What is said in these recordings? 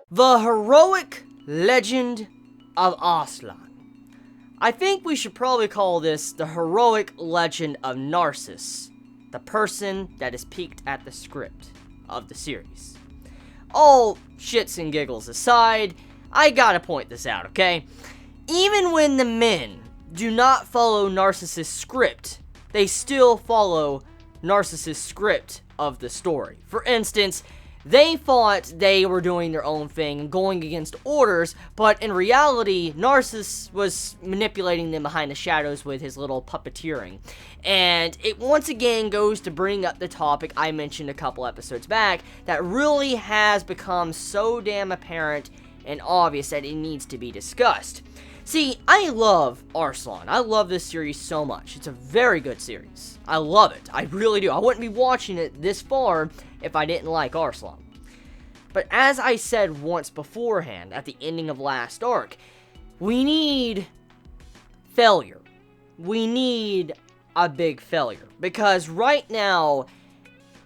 The heroic legend of Arslan. I think we should probably call this the heroic legend of Narcissus, the person that is peeked at the script of the series. All shits and giggles aside, I gotta point this out, okay? Even when the men do not follow Narcissus' script, they still follow Narcissus' script of the story. For instance, they thought they were doing their own thing and going against orders, but in reality, Narcissus was manipulating them behind the shadows with his little puppeteering. And it once again goes to bring up the topic I mentioned a couple episodes back that really has become so damn apparent and obvious that it needs to be discussed. See, I love Arslan. I love this series so much. It's a very good series. I love it. I really do. I wouldn't be watching it this far if I didn't like Arslan. But as I said once beforehand, at the ending of last arc, we need failure. We need a big failure. Because right now,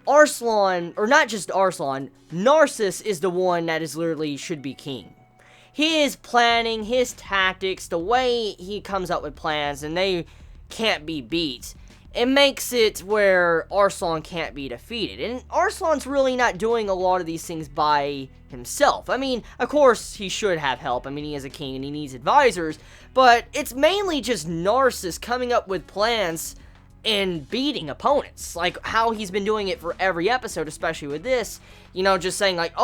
Arslan, or not just Arslan, Narcissus is the one that is literally should be king. His planning, his tactics, the way he comes up with plans, and they can't be beat, it makes it where Arslan can't be defeated. And Arslan's really not doing a lot of these things by himself. I mean, of course, he should have help. I mean, he is a king and he needs advisors. But it's mainly just Narcissus coming up with plans and beating opponents. Like how he's been doing it for every episode, especially with this. You know, just saying like,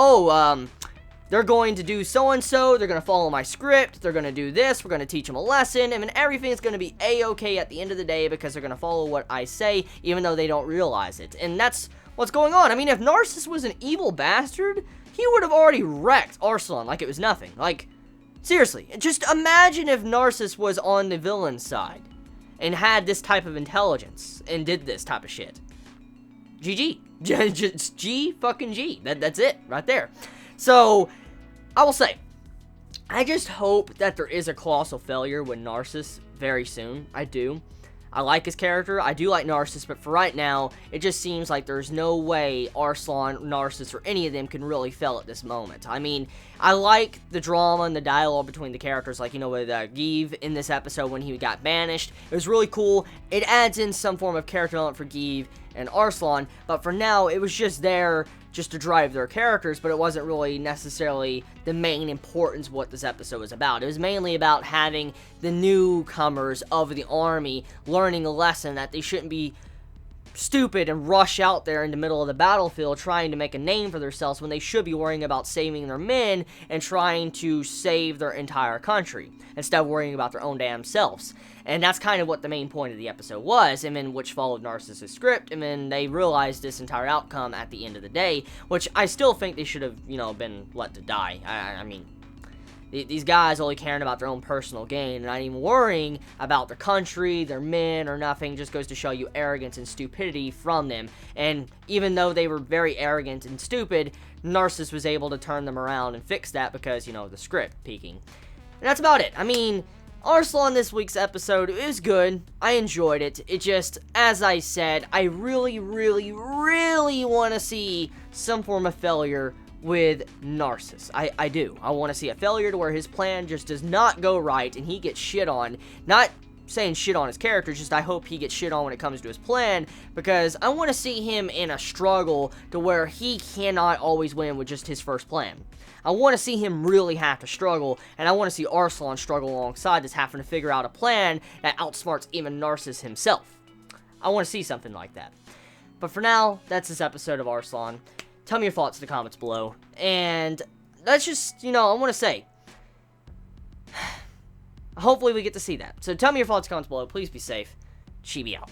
they're going to do so-and-so, they're going to follow my script, they're going to do this, we're going to teach them a lesson, and then everything's going to be a-okay at the end of the day because they're going to follow what I say, even though they don't realize it. And that's what's going on. I mean, if Narcissus was an evil bastard, he would have already wrecked Arslan like it was nothing. Like, seriously, just imagine if Narcissus was on the villain side and had this type of intelligence and did this type of shit. GG. Just G-fucking-G. That's it, right there. So, I will say, I just hope that there is a colossal failure with Narcissus very soon. I do. I like his character. I do like Narcissus, but for right now, it just seems like there's no way Arslan, Narcissus, or any of them can really fail at this moment. I mean, I like the drama and the dialogue between the characters, like, you know, with Give in this episode when he got banished. It was really cool. It adds in some form of character element for Give and Arslan, but for now, it was just there just to drive their characters, but it wasn't really necessarily the main importance of what this episode was about. It was mainly about having the newcomers of the army learning a lesson that they shouldn't be stupid and rush out there in the middle of the battlefield trying to make a name for themselves when they should be worrying about saving their men and trying to save their entire country instead of worrying about their own damn selves. And that's kind of what the main point of the episode was, and then which followed Narcissus' script, and then they realized this entire outcome at the end of the day, which I still think they should have, you know, been let to die. I mean, these guys only caring about their own personal gain, and not even worrying about their country, their men, or nothing, just goes to show you arrogance and stupidity from them. And even though they were very arrogant and stupid, Narcissus was able to turn them around and fix that because, you know, the script peaking. And that's about it. I mean, Arslan this week's episode is good. I enjoyed it. It just, as I said, I really, really, really want to see some form of failure with Narcissus. I do. I want to see a failure to where his plan just does not go right and he gets shit on. Not saying shit on his character, just I hope he gets shit on when it comes to his plan, because I want to see him in a struggle to where he cannot always win with just his first plan. I want to see him really have to struggle, and I want to see Arslan struggle alongside this, having to figure out a plan that outsmarts even Narcissus himself. I want to see something like that. But for now, that's this episode of Arslan. Tell me your thoughts in the comments below. And that's just, you know, I want to say, hopefully we get to see that. So tell me your thoughts in the comments below. Please be safe. Chibi out.